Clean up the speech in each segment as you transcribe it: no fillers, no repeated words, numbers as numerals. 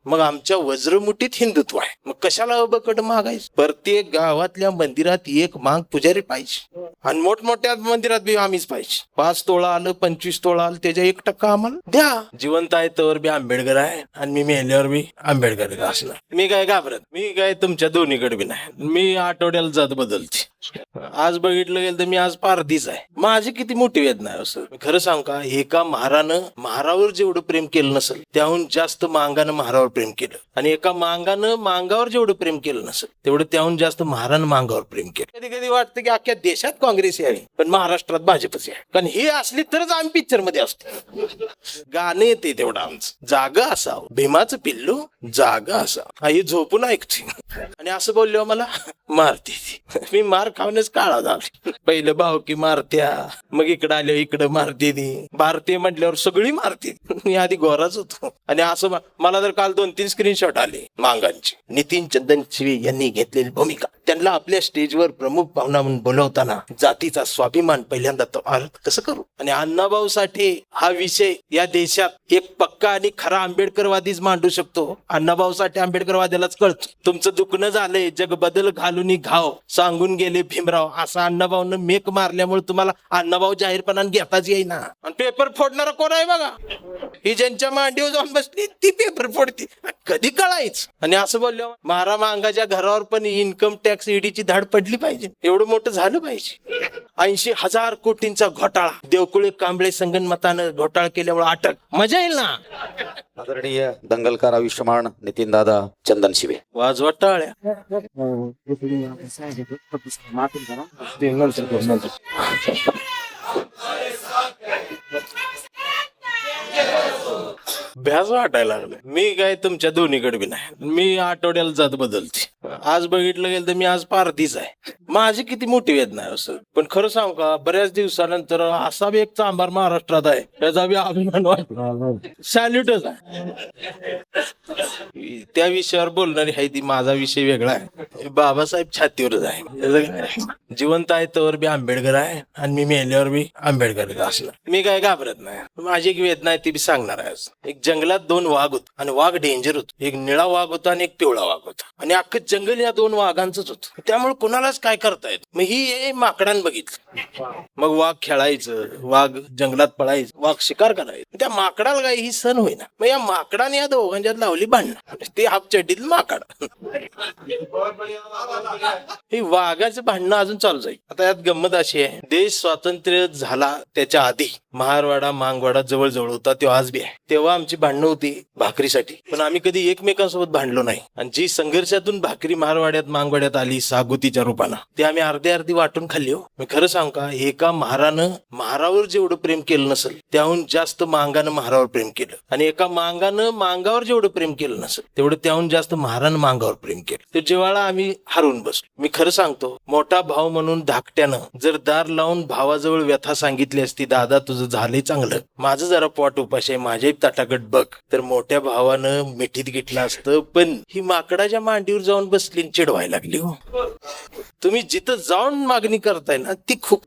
मग आमच्या वज्रमुठीत हिंदुत्व आहे, मग कशाला बकड मागायचं? प्रत्येक गावातल्या मंदिरात एक माग पुजारी पाहिजे आणि मोठमोठ्या मंदिरात बी आम्हीच पाहिजे. 5 तोळा आलं, 25 तोळा आलं, त्याच्या 1% आम्हाला द्या. जिवंत आहे तर बी आंबेडकर आहे आणि मी मेल्यावर बी आंबेडकर असणार. मी काय घाबरत, मी काय तुमच्या दोन्हीकडे बी नाही. मी आठवड्याला जात बदलते. आज बघितलं गेलं तर मी आज पारधीच आहे. माझी किती मोठी वेदना आहे असं. खरं सांग का, एका महारानं महारावर जेवढं प्रेम केलं नसेल त्याहून जास्त मांगानं महारावर प्रेम केलं, आणि एका मांगानं मांगावर जेवढं प्रेम केलं नसेल तेवढं त्याहून जास्त महारानं मांगावर प्रेम केलं. कधी कधी वाटतं की अख्ख्या देशात काँग्रेस आहे पण महाराष्ट्रात भाजपच आहे, कारण हे असली तरच आम्ही पिक्चर मध्ये असतो. गाणं येते तेवढं आमचं, जागा असावं भीमाचं पिल्लू जागा असावं, हे झोपून ऐकते. आणि असं बोलल्यावर मला मारते. मी मार खाऊनच काळा झाला. पहिलं भावकी मारत्या, मग इकडं आल्यावर इकडं मारते ती. भारतीय म्हटल्यावर सगळी मारते. मी आधी गोराच होतो. आणि असं मला तर काल 2-3 स्क्रीनशॉट आले मांगांची. नितीन चंदनशिवे यांनी घेतलेली भूमिका, त्यांना आपल्या स्टेजवर प्रमुख पाहुणा म्हणून बोलवताना जातीचा स्वाभिमान पहिल्यांदा तो अर्थ कसं करू. आणि अण्णाभाऊ साठे हा विषय या देशात एक पक्का आणि खरा आंबेडकरवादीच मांडू शकतो. अण्णाभाऊ साठे आंबेडकरवाद्यालाच कळतो. तुमचं दुखणं झालंय, जग बदल घालून घाव सांगून गेले भीमराव, असं अण्णाभाऊनं मेक मारल्यामुळे तुम्हाला अण्णाभाऊ जाहीरपणाने घेताच येईना. आणि पेपर फोडणारा कोण आहे बघा, ही ज्यांच्या मांडीवर जाऊन बसली ती पेपर फोडती, कधी कळायच. आणि असं बोलल्यावर महारा मांगाच्या घरावर पण इन्कम टॅक्स ईडीची धाड पडली पाहिजे, एवढं मोठं झालं पाहिजे. 80,000 कोटींचा घोटाळा, देवकुळे कांबळे संगनमतानं घोटाळा केल्यामुळे अटक, मजा येईल ना. आदरणीय दंगलकार आयुष्यमान नितीन दादा चंदनशिवे, वाजवा टाळ्या. भ्यास वाटायला लागलं. मी काय तुमच्या दोन्हीकडे बी नाही. मी आठवड्याला जात बदलते. आज बघितलं गेलं तर मी आज पारधीच आहे. माझी किती मोठी वेदना आहे असं. पण खरं सांगू का, बऱ्याच दिवसानंतर असा बी एक चांभार महाराष्ट्रात आहे त्याचा बी अभिमान वाटतो. सॅल्यूटच आहे. त्या विषयावर बोलणारी आहे ती, माझा विषय वेगळा आहे. बाबासाहेब छातीवरच आहे. जिवंत आहे तर बी आंबेडकर आहे आणि मी मेल्यावर बी आंबेडकर असणार. मी काय घाबरत नाही. माझी एक वेदना आहे ती बी सांगणार आहे. एक जंगलात 2 वाघ होत आणि वाघ डेंजर होत. एक निळा वाघ होता आणि एक पिवळा वाघ होता, आणि अख्खं जंगल या 2 वाघांचंच होतं. त्यामुळे कुणालाच काय करता येत. मग ही माकडान बघितलं, मग वाघ खेळायचं, वाघ जंगलात पळायचं, वाघ शिकार करायचं. त्या माकडाला काही ही सण होईना. मग या माकडाने या दोघांच्यात लावली भांडण. ते हाफ चड्डीत माकड, हे वाघाचं भांडणं अजून चालू जाईल. आता यात गंमत अशी आहे, देश स्वातंत्र्य झाला त्याच्या आधी महारवाडा मांगवाडा जवळ जवळ होता, तो आज बी आहे. तेव्हा आमची भांडणं होती भाकरीसाठी, पण आम्ही कधी एकमेकांसोबत भांडलो नाही. आणि जी संघर्षातून भाकरी महारवाड्यात मांगवाड्यात आली सागुतीच्या रूपानं, ते आम्ही अर्धी वाटून खाल्ली हो. मी खरं सांगू का, एका महारानं महारावर जेवढं प्रेम केलं नसेल त्याहून जास्त मांगानं महारावर प्रेम केलं, आणि एका मांगानं मांगावर जेवढं प्रेम केलं नसेल तेवढं त्याहून जास्त महारानं मांगावर प्रेम केलं. ते जेव्हा आम्ही हरून बसलो. मी खरं सांगतो, मोठा भाऊ म्हणून धाकट्यानं जर दार लावून भावाजवळ व्यथा सांगितली असती, दादा तुझं झालंय चांगलं, माझं जरा पोट उपाशी आहे, माझ्या ताटाकट बघ, तर मोठ्या भावानं मिठीत घेतलं असतं. पण ही माकडाच्या मांडीवर जाऊन बसली, चिडवायला लागली हो. तुम्ही जिथं जाऊन मागणी करताय ना ती खूप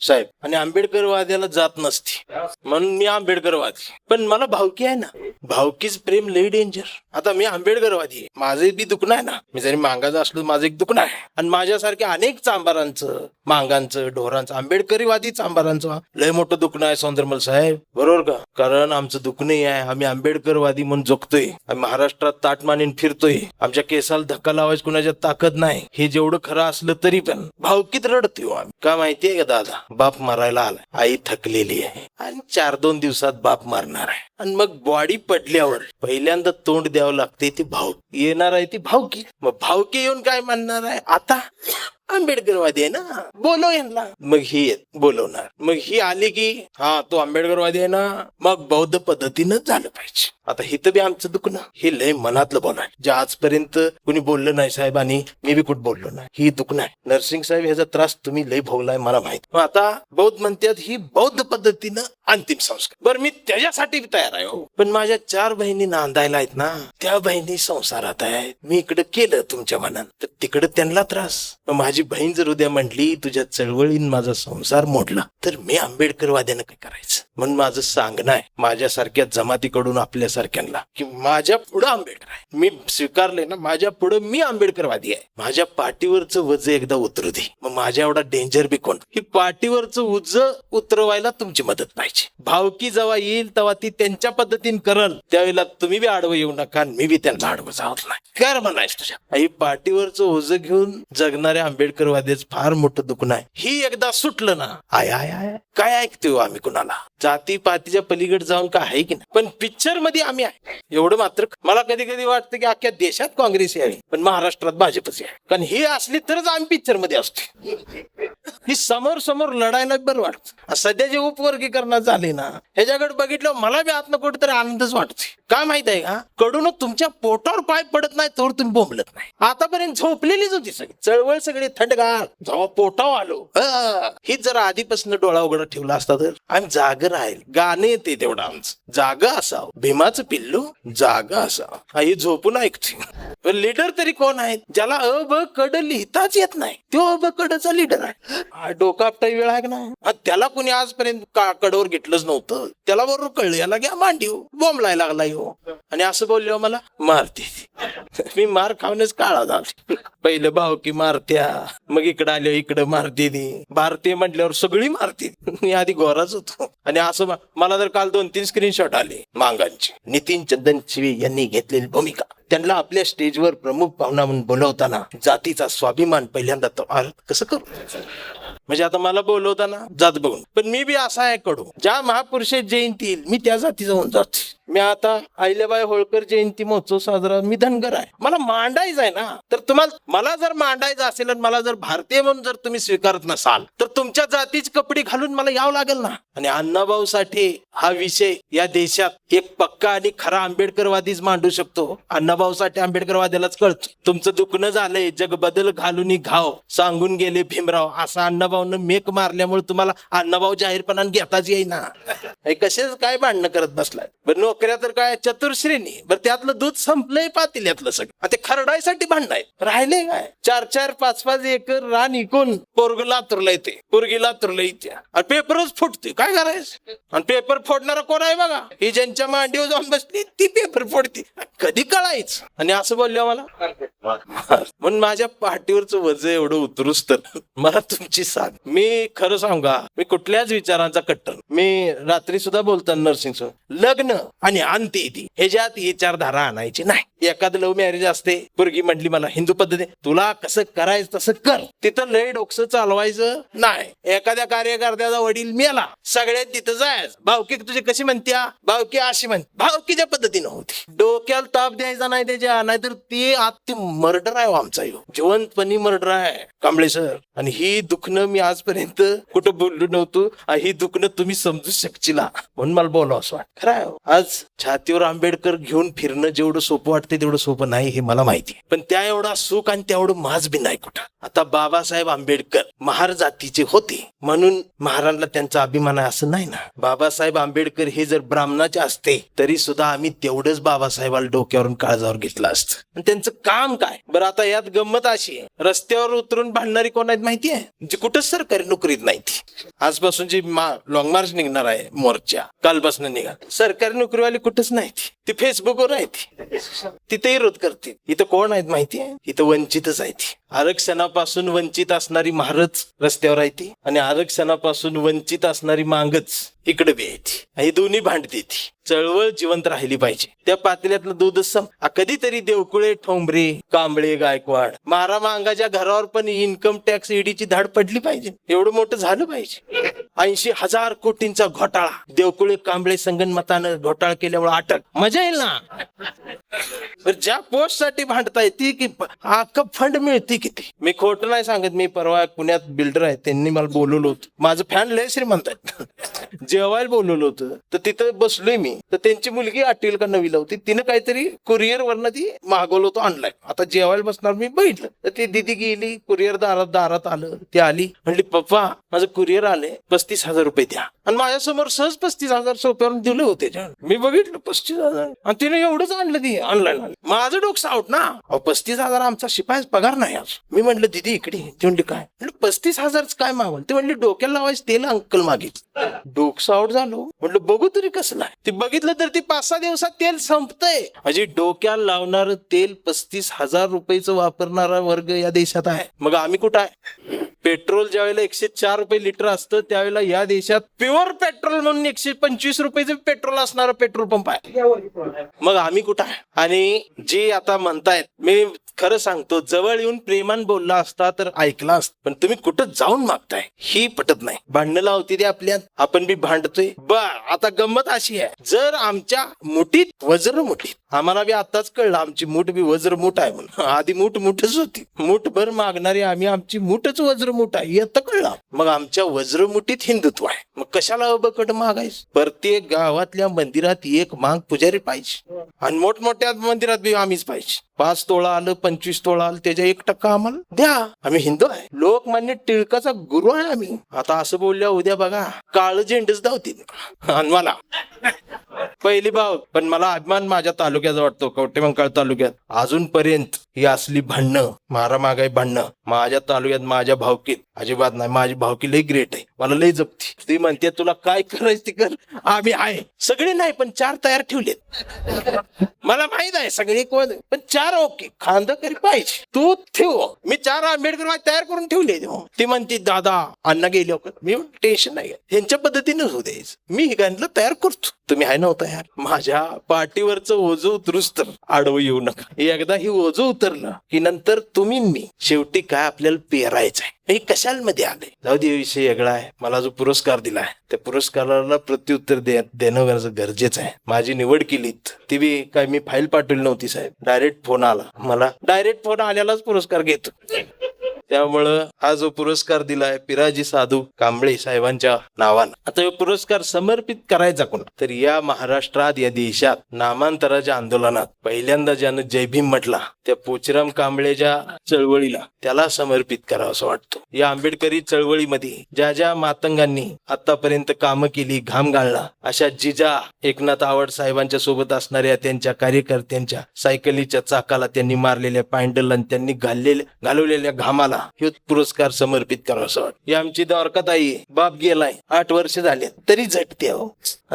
साहेब. आणि आंबेडकरवाद्याला जात नसती म्हणून मी आंबेडकरवादी, पण मला भावकी आहे ना, भावकीच प्रेम लई डेंजर. आता मी आंबेडकरवादी आहे, माझे बी दुखणं आहे ना. मी जरी मांगाचं असलो माझं एक दुखणं आहे, आणि माझ्यासारख्या अनेक चांबारांचं, मांगांचं, ढोरांचं, आंबेडकरीवादी चांबारांचं लय मोठं दुखणं आहे सौंदरमल साहेब, बरोबर का? कारण आमचं दुखणं आहे, आम्ही आंबेडकरवादी म्हणून जगतोय, आम्ही महाराष्ट्रात ताट मानेन फिरतोय, आमच्या केसाला धक्का लावायची कुणाच्या ताकद नाही. हे जेवढं खरं असलं तरी पण भावकीत रडतोय आम्ही. का माहितीये का दादा, बाप मारायला आलाय, आई थकलेली आहे आणि 4-2 दिवसात बाप मारणार आहे. आणि मग बॉडी पडल्यावर पहिल्यांदा तोंड द्यावं लागते, ती भाव येणार आहे, ती भावकी. मग भावकी येऊन काय म्हणणार आहे, आता आंबेडकरवादी आहे ना, बोलव यांना. मग ही बोलवणार, मग ही आली की हा तो आंबेडकरवादी आहे ना, मग बौद्ध पद्धतीनं झालं पाहिजे. आता हिथं बी आमचं दुखणं हे लय मनातलं बोलाय, जे आजपर्यंत कुणी बोललं नाही साहेब, आणि मी बी कुठं बोललो नाही. ही दुखणं आहे नरसिंग साहेब, ह्याचा त्रास तुम्ही लय भोगलाय मला माहित. मग आता बौद्ध म्हणतात ही बौद्ध पद्धतीनं अंतिम संस्कार. बरं मी त्याच्यासाठी तयार आहे हो. पण माझ्या 4 बहिणी नांदायला आहेत ना, त्या बहिणी संसारात आहेत. मी इकडे केलं तुमच्या मनात तर तिकडे त्यांना त्रास. मग माझी बहीण जर उद्या म्हटली तुझ्या चळवळीन माझा संसार मोडला तर मी आंबेडकरवाद्यानं काय करायचं. म्हणून माझं सांगणं आहे माझ्यासारख्या जमातीकडून आपल्यासारख्यांना की माझ्या पुढं आंबेडकर आहे. मी स्वीकारले ना, माझ्या पुढं मी आंबेडकरवादी आहे. माझ्या पाठीवरचं वज एकदा उतरू दे. मग माझ्या एवढा डेंजर बी कोण. ही पाठीवरचं उज उतरवायला तुमची मदत पाहिजे. भावकी जेव्हा येईल तेव्हा ती त्यांच्या पद्धतीने करल, त्यावेळेला तुम्ही बी आडवं येऊ नका, मी बी त्यांना आडवं जावत नाही. कर म्हणायच तुझ्या. ही पाठीवरचं ओझ घेऊन जगणाऱ्या आंबेडकरवाद्याच फार मोठं दुखणं आहे. ही एकदा सुटलं ना, आय आय आय काय ऐकतो आम्ही कुणाला. जाती पातीच्या पलीकडे जाऊन काय आहे की नाही. पण पिक्चर मध्ये आम्ही आहे एवढं मात्र मला कधी कधी वाटतं की अख्ख्या देशात काँग्रेस आहे पण महाराष्ट्रात भाजपच आहे. कारण ही असली तरच आम्ही पिक्चर मध्ये असतो. ही समोर समोर लढायला बरं वाटतं. सध्या जे उपवर्गीकरण झाले ना ह्याच्याकडे बघितलं मला बी आतनं कुठेतरी आनंदच वाटतो. काय माहित आहे का, कडून तुमच्या पोटावर पाय पडत नाही तर तुम्ही बोंबलत नाही. आतापर्यंत झोपलेलीच होती सगळी चळवळ, सगळी थंडगार. जेव्हा पोटावर आलो ही जरा आधीपासून डोळा उघडा ठेवला असता तर आम्ही जाग राहील. गाणं येते तेवढं आमचं, जागा असावं. भीमाचं पिल्लू जागा असावं. ही झोपून ऐकते. लीडर तरी कोण आहे ज्याला अ ब कड लिहिताच येत नाही, तो अ ब कडचा लीडर आहे. डोका आपटाई वेळ आहे ना, त्याला कुणी आजपर्यंत कडवर घेतलंच नव्हतं. त्याला बरोबर कळलं याला घ्या मांडीव, बोंबलाय लागला हो. आणि असं बोलले मला मारते. मी मार खाऊनच काळा झाला. पहिलं भाऊ की मारत्या, मग इकडं आले इकडं मारते ती. भारतीय म्हटल्यावर सगळी मारते. मी आधी गोराच होतो. आणि असं मला जर काल 2-3 स्क्रीनशॉट आले मांगांची. नितीन चंदन शिवे यांनी घेतलेली भूमिका, त्यांना आपल्या स्टेजवर प्रमुख पाहुणा म्हणून बोलवताना जातीचा स्वाभिमान पहिल्यांदा कसं करू. म्हणजे आता मला बोलवताना जात बघून, पण मी बी असा आहे कडू ज्या महापुरुषाची जयंती येईल मी त्या जातीचा होऊन जाते. मी आता अहिल्याबाई होळकर जयंती महोत्सव साजरा, मी धनगर आहे. मला मांडायचं आहे ना, तर तुम्हाला मला जर मांडायचं असेल आणि मला जर भारतीय म्हणून जर तुम्ही स्वीकारत नसाल तर तुमच्या जातीची कपडे घालून मला यावं लागेल ना. आणि अण्णाभाऊ साठे हा विषय या देशात एक पक्का आणि खरा आंबेडकरवादीच मांडू शकतो. अण्णाभाऊ साठे आंबेडकरवाद्यालाच कळतो. तुमचं दुखणं झालंय, जग बदल घालून घाव सांगून गेले भीमराव, असा अण्णाभाऊनं मेक मारल्यामुळे तुम्हाला अण्णाभाऊ जाहीरपणाने घेताच येईना. कसेच काय भांडणं करत बसलाय. बरं नोकऱ्या तर काय चतुर्श्रेणी, बरं त्यातलं दूध संपलंय पातेल्यातलं सगळं. ते खरडायसाठी भांडण आहे. राहिले काय 4-4, 5-5 एकर रान इकून पोरग लातुरला येते, पोरगी लातुरला येते. आणि पेपरच फुटते. काय करायचं. आणि पेपर फोडणारा कोण आहे बघा, ही ज्यांच्या मांडीवर जाऊन बसली ती पेपर फोडते. कधी कळायचं. आणि असं बोलल्या मला म्हणून माझ्या पाठीवरचं वज एवढं उतरूच तर मला तुमची साथ. मी खरं सांगा मी कुठल्याच विचारांचा कट्टर. मी रात्री सुद्धा बोलताना नर्सिंग लग्न आणि अंत्यविधी ह्याच्यात विचारधारा आणायची नाही. एखादं लव्ह मॅरेज असते, पोरगी म्हटली मला हिंदू पद्धती, तुला कसं करायचं तसं कर. तिथं लय डोकसं चालवायचं नाही. एखाद्या कार्यकर्त्याचा वडील मेला, सगळ्यात तिथं जायचं. भावकी तुझी कशी म्हणत्या, भावकी अशी म्हणते, भावकीच्या पद्धतीनं होती. डोक्याला ताप द्यायचा नाही त्याच्या, नाहीतर ती आत्ती मर्डर आहे आमचा. जिवंतपणी मर्डर आहे कांबळे सर. आणि ही दुखणं मी आजपर्यंत कुठं बोललो नव्हतो. ही दुखणं तुम्ही समजू शकचिला म्हणून मला बोलावं असं वाटतं. खरं आहे. आज छातीवर आंबेडकर घेऊन फिरणं जेवढं सोपं वाटतं तेवढं सोपं नाही हे मला माहिती. पण त्या एवढा सुख आणि तेवढं माज बी नाही कुठं. आता बाबासाहेब आंबेडकर महार जातीचे होते म्हणून महारांना त्यांचा अभिमान आहे असं नाही ना. बाबासाहेब आंबेडकर हे जर ब्राह्मणाचे असते तरी सुद्धा आम्ही तेवढंच बाबासाहेबाला डोक्यावरून काळजावर घेतलं असतं. आणि त्यांचं काम काय बरं. आता यात गंमत अशी आहे, रस्त्यावर उतरून भांडणारी कोण आहेत माहितीये, जी कुठंच सरकारी नोकरीत नाही. ती आजपासून जी लॉंग मार्च निघणार आहे मोर्चा, कालपासून निघा. सरकारी नोकरीवाली कुठंच नाही. ती फेसबुकवर आहे, तिथे विरोध करते. इथं कोण आहेत माहितीये, इथं वंचितच आहे. ती आरक्षणापासून वंचित असणारी महारच रस्त्यावर आहे ती, आणि आरक्षणापासून वंचित असणारी मांगच इकडे बी आहे ती. ही दोन्ही भांडते. ती चळवळ जिवंत राहिली पाहिजे. त्या पातेल्यातलं दूध कधीतरी देवकुळे, ठोंबरे, कांबळे, गायकवाड, मारा मांगाच्या घरावर पण इन्कम टॅक्स ईडीची धाड पडली पाहिजे. एवढं मोठं झालं पाहिजे. 80,000 कोटींचा घोटाळा देवकुळे, कांबळे संगनमतानं घोटाळा केल्यामुळे अटक. मजा येईल ना. ज्या पोस्ट साठी भांडताय ती की अख्खा फंड मिळते किती. मी खोटं नाही सांगत. मी परवा पुण्यात बिल्डर आहे, त्यांनी मला बोलवलं होतं. माझं फॅन लय श्रीमंत आहेत. जेवायला बोलवलं होतं तर तिथं बसलोय मी, तर त्यांची मुलगी 8वीला का 9वीला होती, तिनं काहीतरी कुरिअर वरनं ती मागवलं होतं ऑनलाईन. आता जेवायला बसणार मी बघितलं तर ती दिदी गेली, कुरिअर दारात आलं, ती आली म्हणली पप्पा माझं कुरिअर आले, 35,000 रुपये द्या. आणि माझ्यासमोर सहज 35,000 सोप्यावर दिले होते. मी बघितलं 35,000 आणि तिने एवढंच आणलं ती ऑनलाईन. माझं डोकं आउट ना. 35,000 आमचा शिपाई पगार नाही आज. मी म्हटलं दिदी इकडे. ती म्हणली काय? म्हटलं 35,000 काय मागवलं? ती म्हणली डोक्याला लावायचं तेल अंकल मागितलं. डोकं आउट झालो. म्हटलं बघू तरी कसलं आहे. ती बघितलं तर ती 5-6 दिवसात तेल संपतंय. म्हणजे डोक्याला लावणार तेल 35,000 रुपयाचं वापरणारा वर्ग या देशात आहे. मग आम्ही कुठं आहे? पेट्रोल ज्यावेळेला 104 रुपये लिटर असतं त्यावेळेला या देशात प्युअर पेट्रोल म्हणून 125 रुपयाचं पेट्रोल असणारा पेट्रोल पंप आहे. मग आम्ही कुठं आहे? आणि जे आता म्हणतायत, मी खरं सांगतो जवळ येऊन प्रेमान बोलला असता तर ऐकला असता, पण तुम्ही कुठं जाऊन मागताय ही पटत नाही. भांडणं लावते ते आपल्यात, आपण बी भांडतोय. आता गंमत अशी आहे, जर आमच्या मुठीत वज्र मुठीत, आम्हाला बी आताच कळलं आमची मूठ बी वज्र मूठ आहे म्हणून. आधी मूठच होती, मूठभर मागणारी आम्ही, आमची मूठच वज्र मूठ आहे येतं कळलं. मग आमच्या वज्र मुठीत हिंदुत्व आहे. मग कशाला बकट मागायचं? प्रत्येक गावातल्या मंदिरात एक माग पुजारी पाहिजे आणि मोठमोठ्या मंदिरात बी आम्हीच पाहिजे. 5 तोळा आलं, 25 तोळा आलं, त्याच्या 1% आम्हाला द्या. आम्ही हिंदू आहे, लोकमान्य टिळकाचा गुरु आहे आम्ही. आता असं बोलल्या उद्या बघा काळ झेंडच धावतील आणि मला पहिली भाव. पण मला अभिमान माझ्या तालुक्याचा वाटतो, कवटेमंकाळ तालुक्यात अजूनपर्यंत ही असली भांडणं, मारामागाई भांडणं माझ्या तालुक्यात माझ्या भावकीत अजिबात नाही. माझी भावकी लई ग्रेट आहे, मला लई जपती. ती म्हणते तुला काय करायचं ते कर, आम्ही आहे. सगळे नाही पण 4 तयार ठेवलेत. मला माहित आहे सगळे कोण, पण 4 ओके खांदकरी पाहिजे. तू ठेव, मी 4 आंबेडकर तयार करून ठेवले. ती म्हणते दादा अण्णा गेले. मी टेन्शन नाही, त्यांच्या पद्धतीने होऊ द्यायचं, मी हे गाणलं तयार करतो, तुम्ही आहे नव्हता यार. माझ्या पाठीवरचं ओझं उतरूच तर आडवं येऊ नका. एकदा ही ओझं उतरलं की नंतर तुम्ही मी शेवटी काय आपल्याला पेरायचं आहे. हे कशाला मध्ये आले जाऊ दे, विषय वेगळा आहे. मला जो पुरस्कार दिलाय त्या पुरस्काराला प्रत्युत्तर देणं गरजेचं आहे. माझी निवड केलीत ती बी काय मी फाईल पाठवली नव्हती साहेब, डायरेक्ट फोन आला मला. डायरेक्ट फोन आल्यालाच पुरस्कार घेतो. त्यामुळं हा जो पुरस्कार दिलाय पिराजी साधू कांबळे साहेबांच्या नावानं, आता पुरस्कार समर्पित करायचा कोण? तर या महाराष्ट्रात या देशात नामांतराच्या आंदोलनात पहिल्यांदा ज्यानं जय भीम म्हटला त्या पोचराम कांबळेच्या चळवळीला त्याला समर्पित करावं असं वाटतं. या आंबेडकरी चळवळीमध्ये ज्या ज्या मातंगांनी आतापर्यंत कामं केली, घाम गाळला, अशा जिजा एकनाथ आवड साहेबांच्या सोबत असणाऱ्या त्यांच्या कार्यकर्त्यांच्या सायकलीच्या चाकाला त्यांनी मारलेल्या पॅन्डल आणि त्यांनी घालवलेल्या घामाला हे पुरस्कार समर्पित करावं असं वाटतं. ही आमची द्वारकाताई बाप गेलाय, 8 वर्ष झाले तरी झटते हो.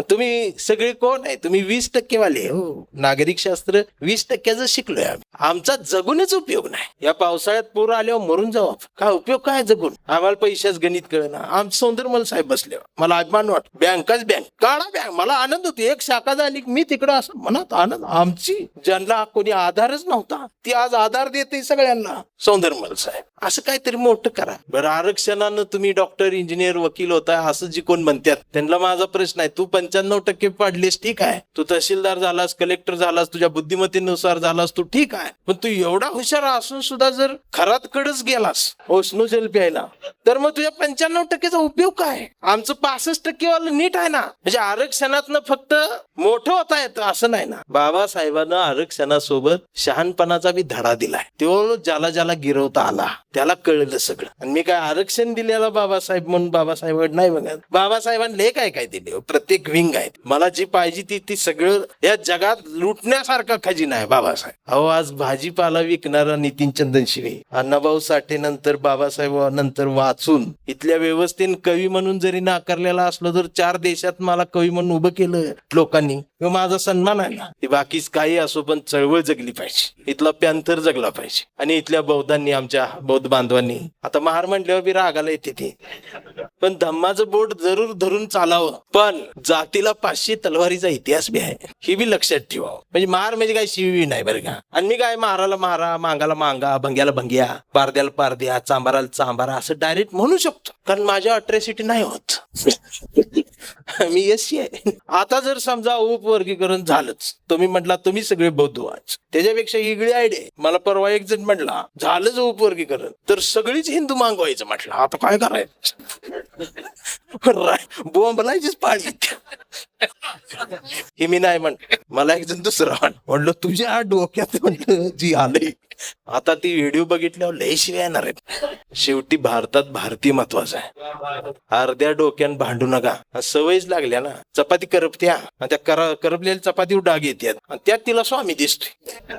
तुम्ही सगळे कोण आहे? तुम्ही 20% वाले हो. नागरिक शास्त्र 20%च शिकलोय आम्ही. आमचा जगूनच उपयोग नाही. या पावसाळ्यात पूर आल्यावर मरून जाऊ, काय उपयोग काय जगून? आम्हाला पैशाच गणित कळना. आमचं सौंदर्यमल साहेब बसले, मला अभिमान वाटत. बँकाच बँक काढा बँक, मला आनंद होतो. एक शाखा झाली मी तिकडं असं मनात आनंद. आमची ज्यांना कोणी आधारच नव्हता ती आज आधार देते सगळ्यांना. सौंदर्यमल साहेब असं काहीतरी मोठं करा बरं. आरक्षणानं तुम्ही डॉक्टर, इंजिनियर, वकील होताय असं जी कोण म्हणतात त्यांना माझा प्रश्न आहे. तू 95% पाडलीस ठीक आहे, तू तहसीलदार झालास, कलेक्टर झालास, तुझ्या बुद्धिमत्तेनुसार झालास तू ठीक आहे, पण तू एवढा हुशार असून सुद्धा जर खरात कडच गेलास ओसनो जल प्यायला तर मग तुझ्या 95%चा उपयोग काय? आमचं 65% वाला नीट आहे ना. म्हणजे आरक्षणातनं फक्त मोठं होता येतं असं नाही ना. बाबासाहेबांना आरक्षणासोबत शहाणपणाचा बी धडा दिलाय. तो ज्याला ज्याला गिरवता आला त्याला कळलं सगळं. आणि मी काय आरक्षण दिलेला बाबासाहेब म्हणून बाबासाहेब नाही बघत. बाबासाहेबांना लय काय काय दिले, प्रत्येक विंग आहेत. मला जी पाहिजे ती सगळं या जगात लुटण्यासारखा खजिना आहे बाबासाहेब. अहो आज भाजीपाला विकणारा नितीन चंदन शिवे, अण्णाभाऊ साठे नंतर बाबासाहेब नंतर वाचून इथल्या व्यवस्थेने कवी म्हणून जरी नाकारलेला असलो तर 4 देशात मला कवी म्हणून उभं केलं लोकांनी, माझा सन्मान आहे ना. ती बाकीच काही असो पण चळवळ जगली पाहिजे, इथला पॅन्थर जगला पाहिजे. आणि इथल्या बौद्धांनी, आमच्या बौद्ध बांधवांनी, आता महार म्हणल्यावर बी रागाला येते ते, पण धम्माचं बोट जरूर धरून चालावं. पण जातीला 500 तलवारीचा इतिहास बी आहे ही बी लक्षात ठेवावं. म्हणजे महार म्हणजे काही शिवी नाही बरं का. आणि मी काय महाराला महारा, मांगाला मांगा, भंग्याला भंग्या, पारद्याला पारद्या, चांबाराला चांबारा असं डायरेक्ट म्हणू शकतो, कारण माझ्या अट्रॅसिटी नाही होत. मी यशी आहे. आता जर समजा उपवर्गीकरण झालंच, तुम्ही म्हटला तुम्ही सगळे बौद्ध व्हाच, त्याच्यापेक्षा वेगळी आयडिया. मला परवा एक जण म्हटला झालंच उपवर्गीकरण तर सगळीच हिंदू मागवायचं. म्हटलं आता काय करायचं? बोंबलायचीच पाळी. हे मी नाही मला एक जण दुसरा म्हणलं तुझ्या डोक्यात म्हणलं जी आलंय आता ती व्हिडिओ बघितल्यावर लय शिव्या येणार आहेत. शेवटी भारतात भारतीय महत्वाचा आहे. अर्ध्या डोक्यान भांडू नका. सवयच लागल्या ना, चपाती करपत्या आणि त्या करपलेल्या चपातीवर डाग येतात आणि त्यात तिला स्वामी दिसतोय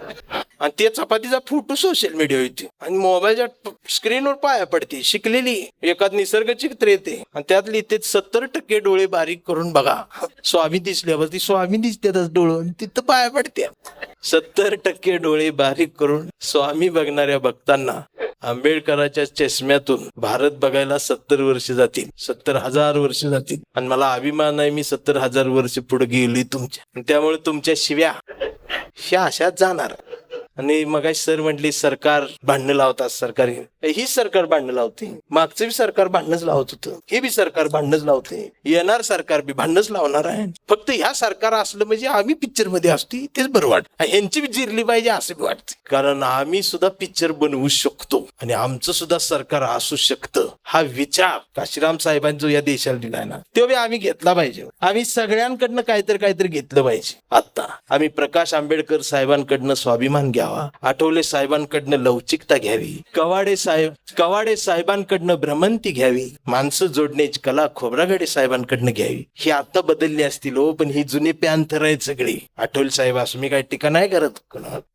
आणि त्या चपातीचा फोटो सोशल मीडिया येते आणि मोबाईलच्या स्क्रीनवर पाया पडते. शिकलेली एखाद निसर्ग चित्र येते आणि त्यात लिहिते 70% डोळे बारीक करून बघा, स्वामी दिसल्यावर ती स्वामी दिसतात डोळं तिथं पाया पडते. 70% डोळे बारीक करून स्वामी बघणाऱ्या भक्तांना आंबेडकरांच्या चष्म्यातून भारत बघायला 70 वर्ष जातील, 70,000 वर्ष जातील. आणि मला अभिमान आहे मी 70,000 वर्ष पुढे गेली तुमच्या. त्यामुळे तुमच्या शिव्या ह्या अशाच जाणार. आणि मग सर म्हटली सरकार भांडणं लावतात, सरकार ही सरकार भांडणं लावते, मागचं बी सरकार भांडणच लावत होतं, हे बी सरकार भांडणच लावते, येणार सरकार बी भांडणच लावणार आहे. फक्त ह्या सरकार असलं म्हणजे आम्ही पिक्चर मध्ये असते तेच बरं वाटत. ह्यांची बी जिरली पाहिजे असं बी वाटते, कारण आम्ही सुद्धा पिक्चर बनवू शकतो आणि आमचं सुद्धा सरकार असू शकतं. हा विचार काशीराम साहेबांनी जो या देशाला दिलाय ना तो बी आम्ही घेतला पाहिजे. आम्ही सगळ्यांकडनं काहीतरी घेतलं पाहिजे. आता आम्ही प्रकाश आंबेडकर साहेबांकडनं स्वाभिमान घ्यावा, आठवले साहेबांकडनं लवचिकता घ्यावी, कवाडे साहेबांकडनं भ्रमंती घ्यावी, माणसं जोडण्याची कला खोब्रागडे साहेबांकडनं घ्यावी. ही आता बदलली असतील हो, पण ही जुनी पॅन्थर आहेत सगळी. आठवले साहेब असं मी काही टीका नाही करत,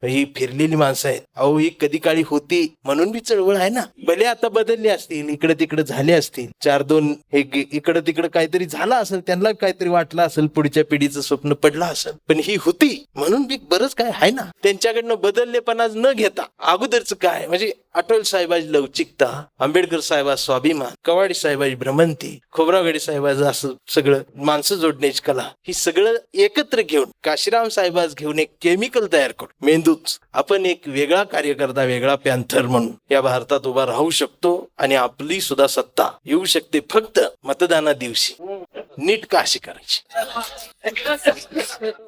ही फिरलेली माणसं आहेत. अहो ही कधी काळी होती म्हणून बी चळवळ आहे ना. भले आता बदलली असतील, इकडे तिकडे झाले असतील, 4-2 इकडे तिकडे काहीतरी झालं असेल, त्यांना काहीतरी वाटलं असेल, पुढच्या पिढीचं स्वप्न पडलं असेल, पण ही होती म्हणून बी बरंच काय आहे ना. त्यांच्याकडनं बदललेपणा न घेता अगोदरच काय म्हणजे आठवले साहेबाची लवचिकता, आंबेडकर साहेबा स्वाभिमान, कवाडे साहेबाची भ्रमंती, खोब्रागडे साहेबाचं असं सगळं माणसं जोडण्याची कला, ही सगळं एकत्र घेऊन काशीराम साहेबाच घेऊन एक केमिकल तयार करून मेंदूच आपण एक वेगळा कार्यकर्ता, वेगळा पॅन्थर म्हणून या भारतात उभा राहू शकतो आणि आपली सुद्धा सत्ता येऊ शकते. फक्त मतदाना दिवशी नीट काशी करायची.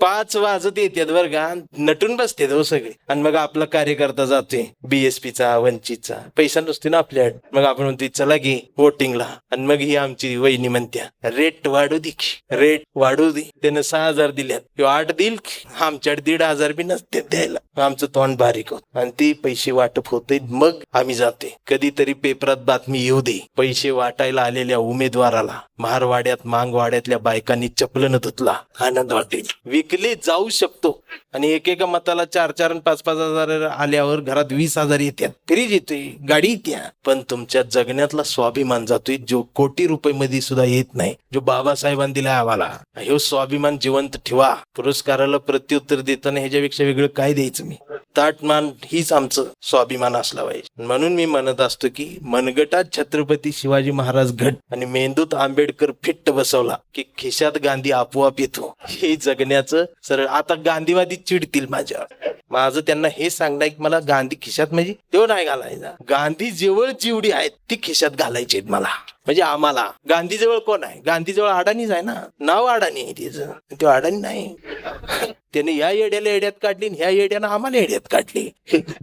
5 वाजत येतात बरं का, नटून बसते हो सगळे. आणि मग आपला कार्यकर्ता जातोय BSPचा, वंचितचा, पैसा नसतो ना आपल्याकडे. मग आपण म्हणतो चला की वोटिंगला. आणि मग ही आमची वहिनी म्हणत्या रेट वाढू दे, रेट वाढू दे. त्यानं 6,000 दिल्यात, 8 देईल, आमच्याकडे 1,500 बी नसते द्यायला. आमचं तोंड बारीक होत आणि ते पैसे वाटप होते. मग आम्ही जाते. कधीतरी पेपरात बातमी येऊ दे, पैसे वाटायला आलेल्या उमेदवाराला महारवाड्यात मांगवाड्यातल्या बायकांनी चपलन धुतला, आनंद वाटेल. विकले जाऊ शकतो. आणि एकेका मताला 4-4 आणि 5-5 हजार आल्यावर घरात 20,000 येतात, फ्रीज येतोय, गाडी येत्या. पण तुमच्या जगण्यातला स्वाभिमान जातोय, जो कोटी रुपये मध्ये सुद्धा येत नाही, जो बाबासाहेबांनी दिलाय आम्हाला. हे स्वाभिमान जिवंत ठेवा. पुरस्काराला प्रत्युत्तर देताना ह्याच्यापेक्षा वेगळं काय द्यायचं मी. ताटमान हीच आमचं स्वाभिमान असला पाहिजे. म्हणून मी म्हणत असतो की मनगटात छत्रपती शिवाजी महाराज घट आणि मेंदूत आंबेडकर फिट्ट बसवला की खिशात गांधी आपोआप येतो. हे जगण्याचं सरळ. आता गांधीवादी चिडतील माझं त्यांना हे सांगणं की मला गांधी खिशात म्हणजे तेव्हा नाही घालायचा. गांधी जवळ जेवढी आहेत ती खिशात घालायची आहेत मला. म्हणजे आम्हाला गांधीजवळ कोण आहे? गांधीजवळ अडाणीच आहे ना, नाव अडाणी आहे त्याचं, तो अडाणी नाही. त्याने या येड्याला येड्यात काढली, ह्या येड्यानं आम्हाला येड्यात काढली.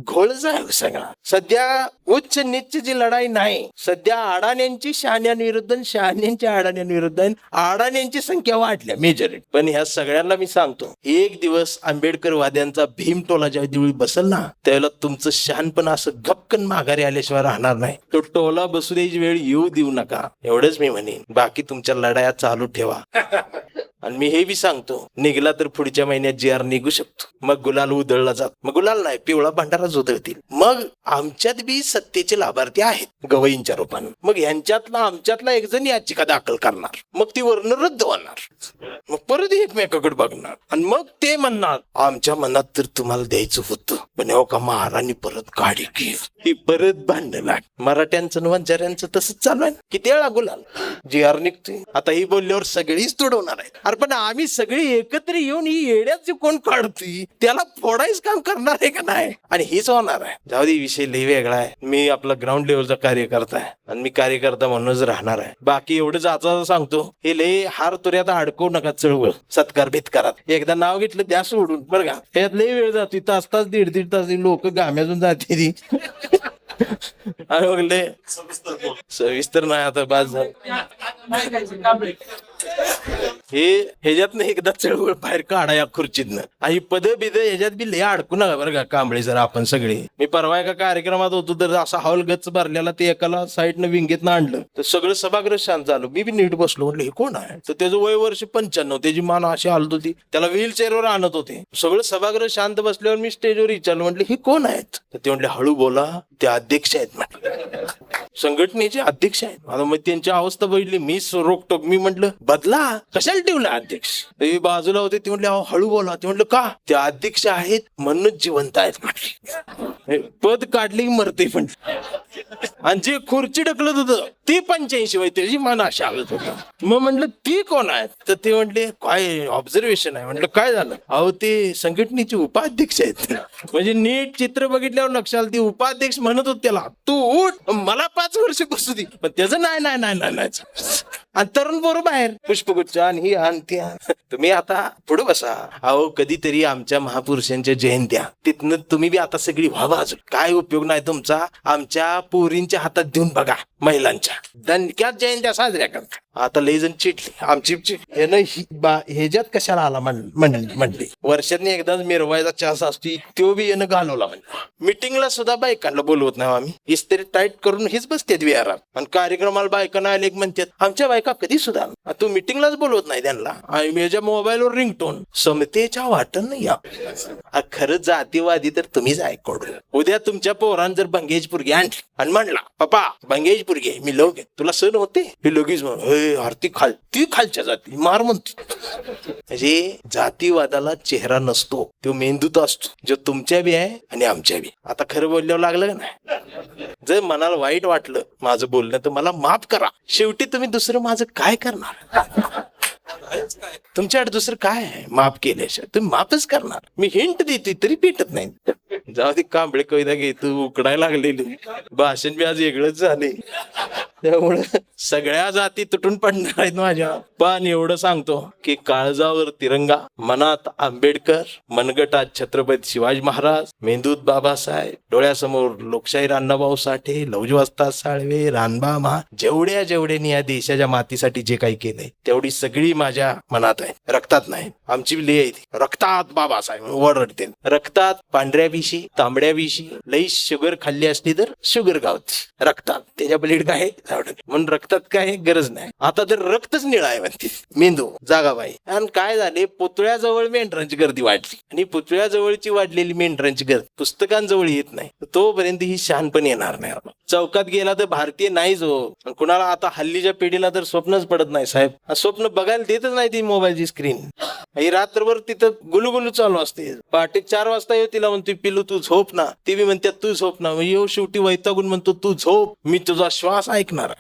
घोळच आहे सगळा. सध्या उच्च नीच जी लढाई नाही, सध्या अडाण्यांची शहाण्यांविरुद्ध, शहाण्यांच्या अडाण्यांविरुद्ध, अडाण्यांची संख्या वाढल्या मेजॉरिटी. पण ह्या सगळ्यांना मी सांगतो, एक दिवस आंबेडकरवाद्यांचा भीमटोला ज्या दिवशी बसल ना, त्यावेळेला तुमचं शहाणपण असं गपकन माघारी आल्याशिवाय राहणार नाही. तो टोला बसू द्यायची वेळ येऊ देऊ नका, एवढंच मी म्हणेन. बाकी तुमच्या लढाया चालू ठेवा. आणि मी हे बी सांगतो, निघला तर पुढच्या महिन्यात GR निघू शकतो. मग गुलाल उधळला जात, मग गुलाल नाही पिवळा भांडाराच उधळतील. मग आमच्यात बी सत्तेचे लाभार्थी आहेत गवईंच्या रूपानं. मग ह्यांच्यातला आमच्यातला एक जण याचिका दाखल करणार, मग ती वर्ण रद्द होणार. मग परत एकमेकाकडे बघणार आणि मग ते म्हणणार आमच्या मनात तर तुम्हाला द्यायचं होतं, पण हो का महाराणी परत गाडी घे, ही परत भांडण लाग. मराठ्यांचं वंजाऱ्यांचं तसंच चालू आहे. किती वेळा गुलाल GR निघतोय. आता ही बोलल्यावर सगळीच तुडवणार आहे. अरे पण आम्ही सगळी एकत्र येऊन ही येड्याची कोण काढतोय त्याला फोडायच काम करणार आहे का नाही? आणि हेच होणार आहे. जाऊ दे, विषय लय वेगळा आहे. मी आपला ग्राउंड लेवलचा कार्यकर्ता आहे आणि मी कार्यकर्ता म्हणूनच राहणार आहे. बाकी एवढं जाता सांगतो, हे लय हार तुऱ्यात अडकवू नका चळवळ सत्कार भेटकारात. एकदा नाव घेतलं द्या सोडून बरं का. त्यात लय वेळ जातो, तास 1.5 तास लोक गाम्यातून जाते. आणि बघले सविस्तर नाही आता बाज झालं. हे ह्याच्यातनं एकदा चळवळ बाहेर काढा या खुर्चीतनं. आणि पद बिद ह्याच्यात बी लय अडकू नका बरं का कांबळे जर आपण सगळे. मी परवा एका कार्यक्रमात होतो तर असा हॉल गच्च भरलेला, ते एकाला साईडनं विंगेतनं आणलं तर सगळं सभागृह शांत झालं. मी बी नीट बसलो, म्हटलं हे कोण आहे? तर त्याचं वय वर्ष 95, त्याची मान अशी हालत होती, त्याला व्हीलचेअरवर आणत होते. सगळं सभागृह शांत बसल्यावर मी स्टेजवर विचारलं, म्हटलं हे कोण आहेत? तर ते म्हटले हळू बोला, ते अध्यक्ष आहेत म्हटलं, संघटनेचे अध्यक्ष आहेत. आता मग त्यांची अवस्था बघितली, मी रोकटोक मी म्हटलं बदला, कशाला ठेवला अध्यक्ष? ते बाजूला होते, ते म्हटले हळू बोला. ते म्हटलं का? ते अध्यक्ष आहेत म्हणूनच जिवंत आहेत म्हटले. पद काढली मरते पण. आणि जे खुर्ची ढकलत होतं ते 85 वय, त्याची मान अशी हालत होता. मग म्हटलं ती कोण आहेत? तर ते म्हटले काय ऑब्झर्वेशन आहे. म्हटलं काय झालं? अहो ते संघटनेचे उपाध्यक्ष आहेत. म्हणजे नीट चित्र बघितल्यावर लक्षात, ती उपाध्यक्ष म्हणत होत त्याला तू उठ, मला 5 वर्ष बसू दे. पण त्याचं नाही. आणि तरुण पोरं बाहेर पुष्पगुच्छ आणि ही आणि त्या. तुम्ही आता पुढे बसा. अहो कधीतरी आमच्या महापुरुषांच्या जयंत्या तिथनं तुम्ही बी आता सगळी व्हावा. अजून काय उपयोग नाही तुमचा. आमच्या पोरींच्या हातात देऊन बघा, महिलांच्या दणक्यात जयंत्या साजऱ्या करतात. आता लय जण चिटली आमची ह्याच्यात कशाला आला म्हणली. वर्षातनी एकदाच मिरवायचा चान्स असतो, तो बी यानं घालवला. म्हणजे मिटिंगला सुद्धा बायकांना बोलवत नाही आम्ही. इस्त्री टाईट करून हेच बसतात विहारात. आणि कार्यक्रमाला बायकांना आले म्हणतात आमच्या बायका कधी सुद्धा. तू मिटिंगलाच बोलवत नाही त्यांना. माझ्या मोबाईलवर रिंगटोन समतेच्या वाटण या. खरंच जातीवादी तर तुम्हीच ऐकून. उद्या तुमच्या पोरान जर बंगेज पुरगी आणली आणि म्हणला पप्पा बंगेज पुरगी मी लोक तुला सण होते, हे लगेच आरती ती खालच्या जाती मार म्हणते. म्हणजे जातीवादाला चेहरा नसतो, तो मेंदूत असतो, जो तुमच्या बी आहे आणि आमच्या बी. आता खरं बोलल्यावर लागलं का नाही? जर मनाला वाईट वाटलं माझं बोलणं तर मला माफ करा. शेवटी तुम्ही दुसरं माझं काय करणार? तुमच्याकडे दुसरं काय आहे? माफ केल्याशिवाय तुम्ही माफच करणार. मी हिंट देते तरी पेटत नाही. जाऊ दे, कांबळे कविता घे, तू उकडायला लागलेली. भाषण बी आज वेगळंच झाले, त्यामुळं सगळ्या जाती तुटून पडणार आहेत माझ्या. पण एवढं सांगतो की काळजावर तिरंगा, मनात आंबेडकर, मनगटात छत्रपती शिवाजी महाराज, मेंदूत बाबासाहेब, डोळ्यासमोर लोकशाहीर अण्णाभाऊ साठे, लवजी वस्ताद साळवे, रानबा महा, जेवढ्यानी या देशाच्या मातीसाठी जे काही केलंय तेवढी सगळी माझ्या मनात आहे, रक्तात नाही. आमची लिहि आहे रक्तात बाबासाहेब वरडते. रक्तात पांढऱ्या विशी, तांबड्या विशी, लई शुगर खाल्ली असली तर शुगर गावती. रक्तात त्याच्या पलीड काय म्हणून रक्तात काय गरज नाही. आता तर रक्तच निळा आहे म्हणते मेंदू जागाबाई. आणि काय झाले, पुतळ्याजवळ मेंढरांची गर्दी वाढली आणि पुतळ्याजवळची वाढलेली मेंढरांची गर्दी पुस्तकांजवळ येत नाही, तोपर्यंत ही शहाणपण येणार नाही. चौकात गेला तर भारतीय नाहीच हो. कुणाला आता हल्लीच्या पिढीला तर स्वप्नच पडत नाही साहेब. स्वप्न बघायला देतच नाही ती मोबाईलची स्क्रीन. ही रात्रभर तिथं गुलुगुलू चालू असते. पहाटे 4 वाजता येऊ तिला म्हणतो पिलू तू झोप ना, ती बी म्हणतात तू झोप ना. येऊ शेवटी वैतागून म्हणतो तू झोप, मी तुझा श्वास ऐकणार.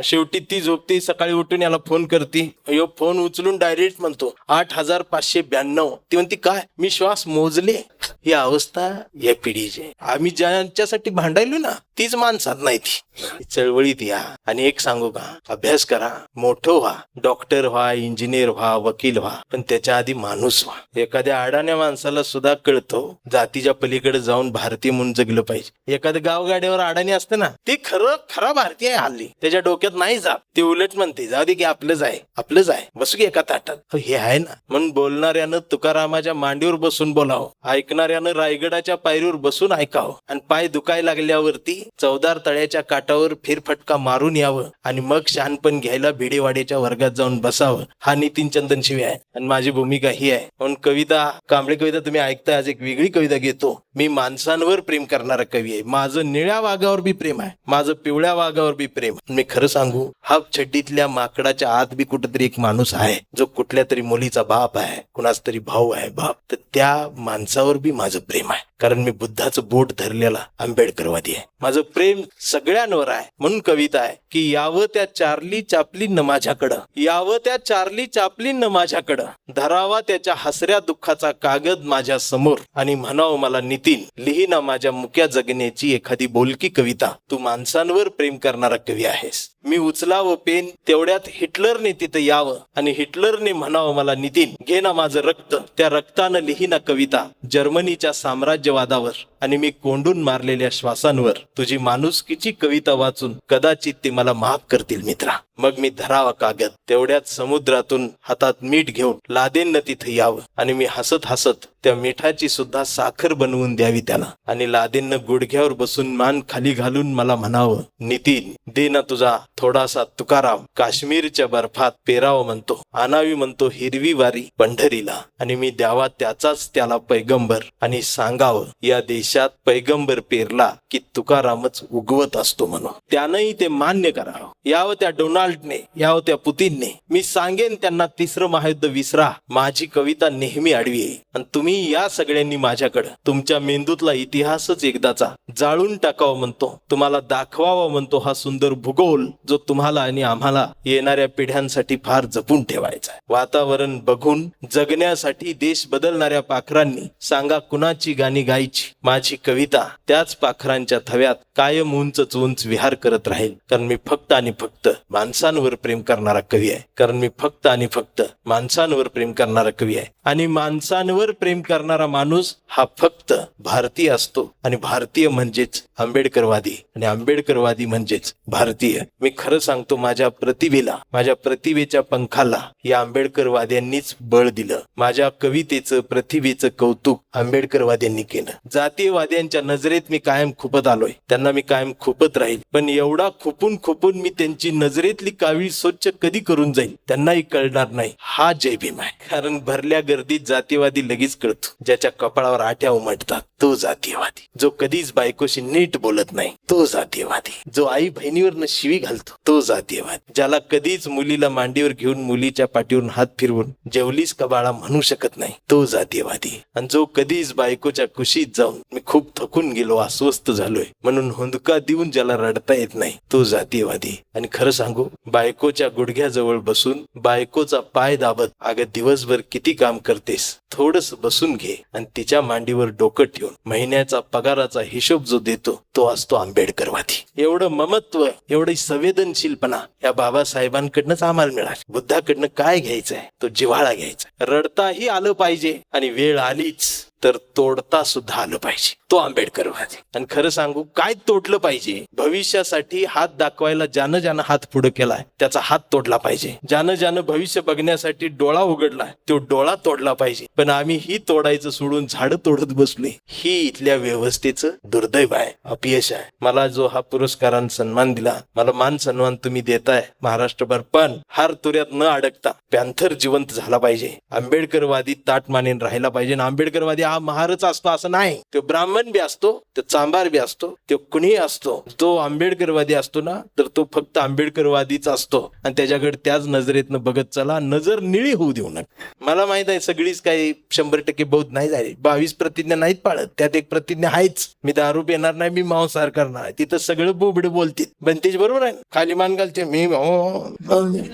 शेवटी ती झोपते, सकाळी उठून याला फोन करते. यो फोन उचलून डायरेक्ट म्हणतो 8592. ती म्हणते काय? मी श्वास मोजले. ही अवस्था या पिढीची. आम्ही ज्यांच्यासाठी भांडायलो ना तीच माणसात नाही. ती चळवळीत या. आणि एक सांगू का, अभ्यास करा, मोठं व्हा, डॉक्टर व्हा, इंजिनियर व्हा, वकील व्हा, पण त्याच्या आधी माणूस व्हा. एखाद्या अडाण्या माणसाला सुद्धा कळतो जातीच्या पलीकडे जाऊन भारतीय म्हणून जगलं पाहिजे. एखाद्या गावगाड्यावर अडाणी असते ना, ते खरा भारतीय आहे हल्ली, त्याच्या डोक्यात नाही जात. ते उलट म्हणते जाऊ दे की आपलंच आहे, बसू की एका ताटात. हे आहे ना. म्हणून बोलणाऱ्यानं तुकारामाच्या मांडीवर बसून बोलावं, ऐकणाऱ्यानं रायगडाच्या पायरीवर बसून ऐकावं, आणि पाय दुखायला लागल्यावरती 14 तळ्याच्या काठावर फेरफटका मारून यावं, आणि मग शहाणपण घ्यायला भिडेवाड्याच्या वर्गात जाऊन बसावं. हा नितीन चंदन शिवे आहे आणि माझी भूमिका ही आहे. म्हणून कविता, कांबळे कविता तुम्ही ऐकता. आज एक वेगळी कविता घेतो. मी माणसांवर प्रेम करणारा कवी आहे. माझं निळ्या वाघावर बी प्रेम आहे, माझं पिवळ्या वाघावर बी प्रेम. मी खरं सांगू, हाफ छड्डीतल्या माकडाच्या आत बी कुठेतरी एक माणूस आहे जो कुठल्या तरी मुलीचा बाप आहे, कुणाच तरी भाऊ आहे बाप. तर त्या माणसावर बी माझं प्रेम आहे, कारण मी बुद्धाचं बोट धरलेला आंबेडकरवादी आहे. माझं प्रेम सगळ्यांवर आहे. म्हणून कविता आहे की यावं त्या चार्ली चापलीन माझ्याकडं, यावं त्या चार्ली चापलीन माझ्याकडं, धरावा त्याच्या हसऱ्या दुःखाचा कागद माझ्या समोर, आणि म्हणावं मला नितीन, लिहिना माझ्या मुक्या जगण्याची एखादी बोलकी कविता. तू माणसांवर प्रेम करणारा कवी आहेस. मी उचलावं पेन, तेवढ्यात हिटलरने तिथं यावं आणि हिटलरने म्हणावं मला नितीन घे ना माझं रक्त, त्या रक्तानं लिहिना कविता जर्मनीच्या साम्राज्यवादावर आणि मी कोंडून मारलेल्या श्वासांवर. तुझी माणुसकीची कविता वाचून कदाचित ते मला माफ करतील मित्रा. मग मी धरावा कागद, तेवढ्यात समुद्रातून हातात मीठ घेऊन लादेननं तिथं यावं आणि मी हसत हसत त्या मिठाची सुद्धा साखर बनवून द्यावी त्याला आणि लादेननं गुडघ्यावर बसून मान खाली घालून मला म्हणावं नितीन दे ना तुझा थोडासा तुकाराम, काश्मीरच्या बर्फात पेरावं म्हणतो, आणावी म्हणतो हिरवी वारी पंढरीला आणि मी द्यावा त्याचाच त्याला पैगंबर आणि सांगावं या देशात पैगंबर पेरला की तुकारामच उगवत असतो म्हणून. त्यानंही ते मान्य करावं. यावं त्या डोनाल्डने, यावं त्या पुतीनने. मी सांगेन त्यांना तिसरं महायुद्ध विसरा, माझी कविता नेहमी आडवी आहे आणि तुम्ही या सगळ्यांनी माझ्याकडं तुमच्या मेंदूतला इतिहासच एकदाचा जाळून टाकावं म्हणतो, तुम्हाला दाखवावा म्हणतो हा सुंदर भूगोल जो तुम्हाला आणि आम्हाला येणाऱ्या पिढ्यांसाठी फार जपून ठेवायचा आहे. वातावरण बघून जगण्यासाठी देश बदलणाऱ्या पाखरांनी सांगा कुणाची गाणी गायची. माझी कविता त्याच पाखरांच्या थव्यात कायम उंच उंच विहार करत राहील, कारण मी फक्त आणि फक्त माणसांवर प्रेम करणारा कवी आहे. कारण मी फक्त आणि फक्त माणसांवर प्रेम करणारा कवी आहे आणि माणसांवर प्रेम करणारा माणूस हा फक्त भारतीय असतो आणि भारतीय म्हणजेच आंबेडकरवादी आणि आंबेडकरवादी म्हणजेच भारतीय. मी खरं सांगतो माझ्या प्रतिभेला, माझ्या प्रतिभेच्या पंखाला या आंबेडकरवाद्यांनीच बळ दिलं. माझ्या कवितेचं प्रतिभेचं कौतुक आंबेडकरवाद्यांनी केलं. जातीयवाद्यांच्या नजरेत मी कायम खुपत आलोय, त्यांना मी कायम खुपत राहील, पण एवढा खुपून खुपून मी त्यांची नजरेतली कावीळ स्वच्छ कधी करून जाईल त्यांनाही कळणार नाही. हा जय भीम आहे. कारण भरल्या गर्दीत जातीयवादी लगेच कळतो. ज्याच्या कपाळावर आठ्या उमटतात तो जातीयवादी. जो कधीच बायकोशी नीट बोलत नाही तो जातीयवादी. जो आई बहिणीवर शिवी घालतो तो जातीयवादी. ज्याला कधीच मुलीला मांडीवर घेऊन मुलीच्या पाठीवरून हात फिरवून जेवलीस का बाळा म्हणू शकत नाही तो जातीयवादी. आणि जो कधीच बायकोच्या कुशीत जाऊन मी खूप थकून गेलो, अस्वस्थ झालोय म्हणून हुंदका देऊन ज्याला रडता येत नाही तो जातीयवादी. आणि खरं सांगू, बायकोच्या गुडघ्याजवळ बसून बायकोचा पाय दाबत अगं दिवसभर किती काम करतेस, थोडस बसून घे आणि तिच्या मांडीवर डोकं ठेवून महिन्याचा पगाराचा हिशोब जो देतो तो असतो आंबेडकरवादी. एवढं ममत्व, एवढी संवेदनशीलपणा या बाबासाहेबांकडनंच आम्हाला मिळाली. बुद्धाकडनं काय घ्यायचंय, तो जिव्हाळा घ्यायचा. रडताही आलं पाहिजे आणि वेळ आलीच तर तोडता सुद्धा आलं पाहिजे, तो आंबेडकरवादी. आणि खरं सांगू काय तोडलं पाहिजे, भविष्यासाठी हात दाखवायला ज्यानं ज्यानं हात पुढे केलाय त्याचा हात तोडला पाहिजे. ज्यानं ज्यानं भविष्य बघण्यासाठी डोळा उघडलाय तो डोळा तोडला पाहिजे. पण आम्ही ही तोडायचं सोडून झाडं तोडत बसलोय. ही इथल्या व्यवस्थेचं दुर्दैव आहे, अपयश आहे. मला जो हा पुरस्कारान सन्मान दिला, मला मान सन्मान तुम्ही देताय महाराष्ट्रभर, पण हार तुऱ्यात न अडकता पॅन्थर जिवंत झाला पाहिजे. आंबेडकरवादी ताट मानेन राहिला पाहिजे. आंबेडकरवादी हा महारच असतो असं नाही, तो ब्राह्मण बी असतो, तो चांभार बी असतो, तो कुणी असतो. तो आंबेडकरवादी असतो ना तर तो फक्त आंबेडकरवादीच असतो आणि त्याच्याकडे त्याच नजरेतनं बघत चला, नजर निळी होऊ देऊ नका. मला माहित आहे सगळीच काही 100% बौद्ध नाही झाली, 22 प्रतिज्ञा नाहीत पाळत, त्यात एक प्रतिज्ञा आहेच, मी दारू पिणार नाही, मी मांसाहार करणार. तिथं सगळं बोबडे बोलतील, बनतेच बरोबर आहे, खाली मान घालते मी.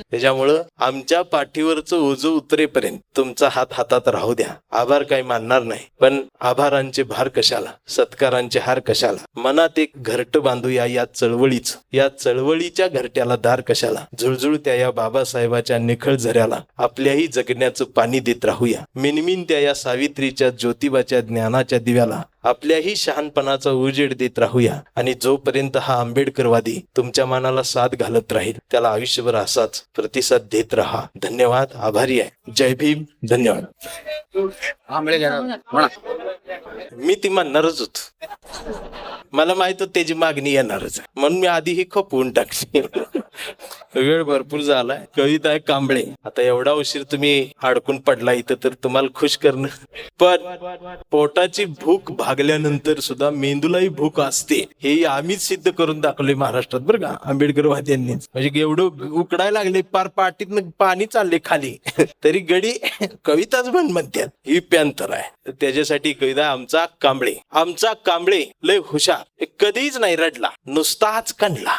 त्याच्यामुळं आमच्या पाठीवरचं ओझं उतरेपर्यंत तुमचा हात हातात राहू द्या. आभार काही मानणार नाही, पण आभारांचे भार कशाला, सत्कारांचे हार कशाला. मनात एक घरटं बांधूया या चळवळीच, या चळवळीच्या घरट्याला दार कशाला. झुळझुळत्या या बाबासाहेबाच्या निखळ झऱ्याला आपल्याही जगण्याचं पाणी देत राहूया. मिनमिनत्या या सावित्रीच्या ज्योतिबाच्या ज्ञानाच्या दिव्याला आपल्याही शहाणपणाचा उजेड देत राहूया. आणि जोपर्यंत हा आंबेडकरवादी तुमच्या मनाला साथ घालत राहील त्याला आयुष्यभर असाच प्रतिसाद देत राहा. धन्यवाद, आभारी आहे. जय भीम, धन्यवाद. मी ती म्हणणारच होतो, मला माहित होत त्याची मागणी येणारच आहे म्हणून मी आधी ही खपवून टाकली. वेळ भरपूर झालाय. कविता आहे कांबळे. आता एवढा उशीर तुम्ही अडकून पडला इथं तर तुम्हाला खुश करणं, पण पोटाची भूक भागल्यानंतर सुद्धा मेंदूलाही भूक असते हे आम्हीच सिद्ध करून दाखवले महाराष्ट्रात बरं का, आंबेडकरवाद्यांनी. म्हणजे एवढं उकडायला लागले, पार पाठीतनं पाणी चालले खाली तरी गडी कविताच म्हणतात. ही पॅन्थर आहे. त्याच्यासाठी कविता आमचा कांबळे. आमचा कांबळे लय हुशार, कधीच नाही रडला, नुसताच कणला.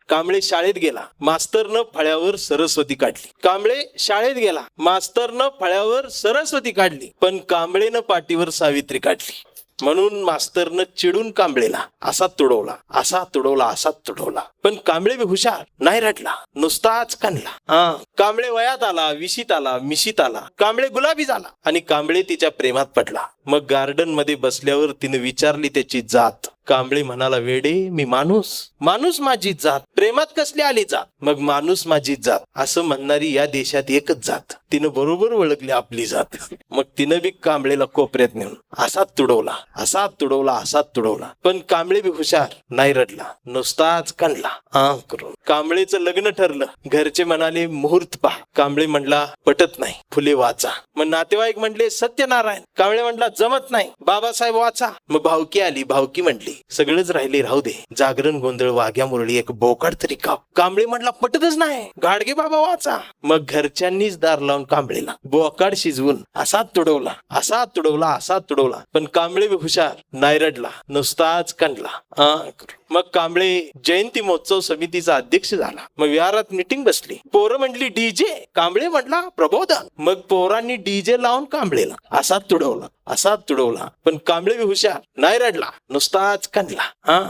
कांबळे शाळेत गेला, मास्तरनं फळ्यावर सरस्वती काढली. कांबळे शाळेत गेला, मास्तरनं फळ्यावर सरस्वती काढली, पण कांबळेनं पाठीवर सावित्री काढली. म्हणून मास्तरनं चिडून कांबळेला असा तुडवला, असा तुडवला, असा तुडवला. पण कांबळे बी हुशार, नाही रडला, नुसताच कानला. कांबळे वयात आला, विशीत आला, मिशीत आला. कांबळे गुलाबी झाला आणि कांबळे तिच्या प्रेमात पडला. मग गार्डन मध्ये बसल्यावर तिने विचारली त्याची जात. कांबळे म्हणाला, वेडे मी माणूस, माणूस माझी जात, प्रेमात कसली आली जात. मग माणूस माझी जात असं म्हणणारी या देशात एकच जात. तिनं बरोबर ओळखली आपली जात. मग तिनं बी कांबळेला कोपऱ्यात नेऊन असा तुडवला, असा तुडवला, असा तुडवला. पण कांबळे बी हुशार, नाही रडला, नुसताच काढला करून. कांबळेचं लग्न ठरलं. घरचे म्हणाले मुहूर्त पहा. कांबळे म्हणला पटत नाही, फुले वाचा. मग नातेवाईक म्हणले सत्यनारायण. कांबळे म्हणला जमत नाही, बाबासाहेब वाचा. मग भावकी आली. भावकी म्हणली सगळंच राहिले राहू दे, जागरण गोंधळ वाघ्या मुरळी एक बोकाड तरी काप. कांबळे म्हणला पटतच नाही, गाडगे बाबा वाचा. मग घरच्यांनीच दार लावून कांबळेला बोकाड शिजवून असा तुडवला, असा तुडवला, असा तुडवला. पण कांबळे बी हुशार, नाही रडला, नुसताच काढला मग कांबळे जयंती महोत्सव समितीचा अध्यक्ष झाला. मग विहारात मीटिंग बसली. पोरं म्हटली डीजे, कांबळे म्हटला प्रबोधन. मग पोरांनी डीजे लावून कांबळेला असा तुडवला, असा तुडवला. पण कांबळे बी हुशार, नाही रडला, नुसताच काढला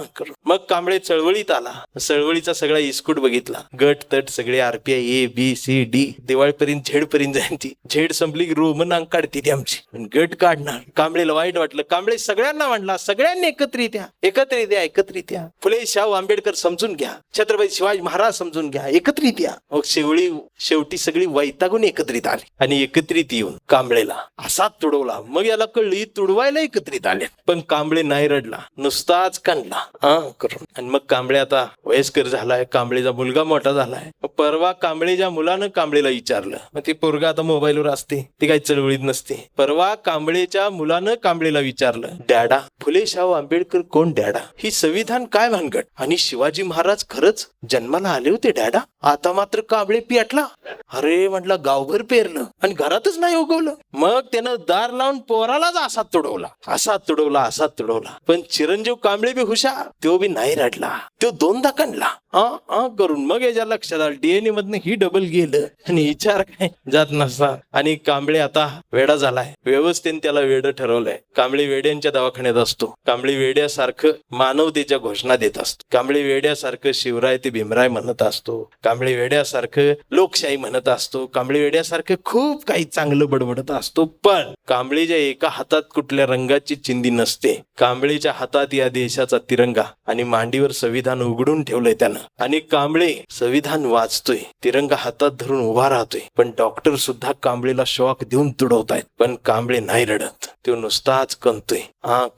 मग कांबळे चळवळीत आला. चळवळीचा सगळा इस्कूट बघितला. गट तट सगळे आरपीआय ABCD दिवाळीपर्यंत झेड पर्यंत जायची. झेड संपली की रोमन अंक काढते ती आमची. गट काढणार. कांबळेला वाईट वाटलं. कांबळे सगळ्यांना म्हणला सगळ्यांनी एकत्रित या, एकत्रित या, एकत्रित या. फुले शाहू आंबेडकर समजून घ्या, छत्रपती शिवाजी महाराज समजून घ्या, एकत्रित या. मग शेवटी सगळी वैतागून एकत्रित आली आणि एकत्रित येऊन कांबळेला असा तुडवला. मग याला कळली तुडवायला एकत्रित आले. पण कांबळे नाही रडला, नुसताच काढला करून. आणि मग कांबळे आता वयस्कर झालाय. कांबळेचा मुलगा मोठा झालाय. परवा कांबळेच्या मुलानं कांबळेला विचारलं. मग ते पोरगा आता मोबाईलवर असते, ते काही चळवळीत नसते. परवा कांबळेच्या मुलानं कांबळेला विचारलं, डॅडा फुले शाहू आंबेडकर कोण डॅडा? ही संविधान काय भानगड? आणि शिवाजी महाराज खरंच जन्माला आले होते डॅडा? आता मात्र कांबळे पेटला. अरे म्हटलं गावभर पेरलं आणि घरातच नाही उगवलं. मग त्यानं दार लावून पोरालाच असा तुडवला, असा तुडवला, असा तुडवला. पण चिरंजीव कांबळे बी हुशार, तो बी नाही रडला, तो दोनदा काढला करून. मग याच्या लक्षात आलं DNA मधनं ही डबल गेलं आणि विचार काय जात नसता. आणि कांबळे आता वेडा झालाय. व्यवस्थेने त्याला वेड ठरवलंय. कांबळे वेड्यांच्या दवाखान्यात असतो. कांबळे वेड्यासारखं मानवतेच्या घोषणा देत असतो. कांबळे वेड्यासारखं शिवराय ते भीमराय म्हणत असतो. कांबळे वेड्यासारखं लोकशाही म्हणत असतो. कांबळे वेड्यासारखं खूप काही चांगलं बडबडत असतो. पण कांबळेच्या एका हातात कुठल्या रंगाची चिंधी नसते. कांबळेच्या हातात या देशाचा तिरंगा आणि मांडीवर संविधान उघडून ठेवलंय त्यानं. आणि कांबळे संविधान वाचतोय, तिरंगा हातात धरून उभा राहतोय. पण डॉक्टर सुद्धा कांबळेला शॉक देऊन तुडवतायत. पण कांबळे नाही रडत, तो नुसताच कणतोय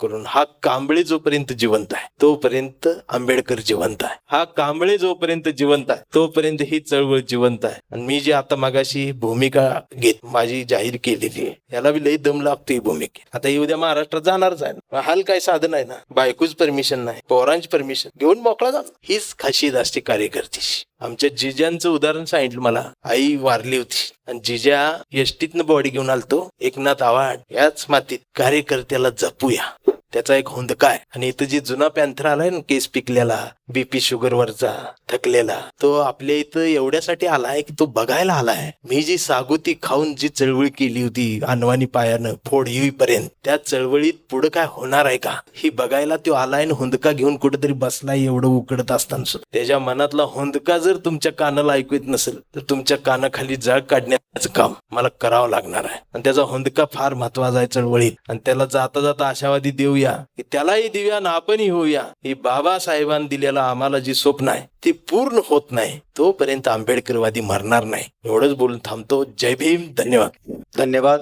करून. हा कांबळे जोपर्यंत जिवंत आहे तोपर्यंत आंबेडकर जिवंत आहे. हा कांबळे जोपर्यंत जिवंत आहे तोपर्यंत ही चळवळ जिवंत आहे. आणि मी जी आता मागाशी भूमिका घेत माझी जाहीर केलेली आहे, याला बी लई दम लागतो ही भूमिका. आता ही उद्या महाराष्ट्रात जाणारच आहे. हाल काय साधन आहे ना, बायकोच परमिशन नाही, पोरांची परमिशन घेऊन मोकळा जा. हीच खासियत असते कार्यकर्त्याची. आमच्या जिजांचं उदाहरण सांगितलं मला. आई वारली होती आणि जिजा एसटीतनं बॉडी घेऊन आलतो. एकनाथ आव्हाड याच मातीत कार्यकर्त्याला जपूया, त्याचा एक होंदका आहे. आणि इथं जी जुना पॅन्थर आलाय ना, केस पिकलेला, BP शुगरवरचा थकलेला, तो आपल्या इथं एवढ्यासाठी आलाय की तो बघायला आलाय मी जी सागुती खाऊन जी चळवळ केली होती अनवाणी पायानं फोड येईपर्यंत, त्या चळवळीत पुढे काय होणार आहे का ही बघायला तो आलाय. आणि होंदका घेऊन कुठेतरी बसलाय एवढं उकडत असताना सुद्धा. त्याच्या मनातला होंदका जर तुमच्या कानाला ऐकू येत नसेल तर तुमच्या कानाखाली जाळ काढण्याचं काम मला करावं लागणार आहे. आणि त्याचा होंदका फार महत्वाचा आहे चळवळीत. आणि त्याला जाता जाता आशावादी देऊया की त्यालाही देऊया आणि आपणही होऊया. ही बाबासाहेबांनी दिलेला आम्हाला जी स्वप्न आहे ती पूर्ण होत नाही तोपर्यंत आंबेडकरवादी मरणार नाही. एवढंच बोलून थांबतो. जय भीम. धन्यवाद. धन्यवाद.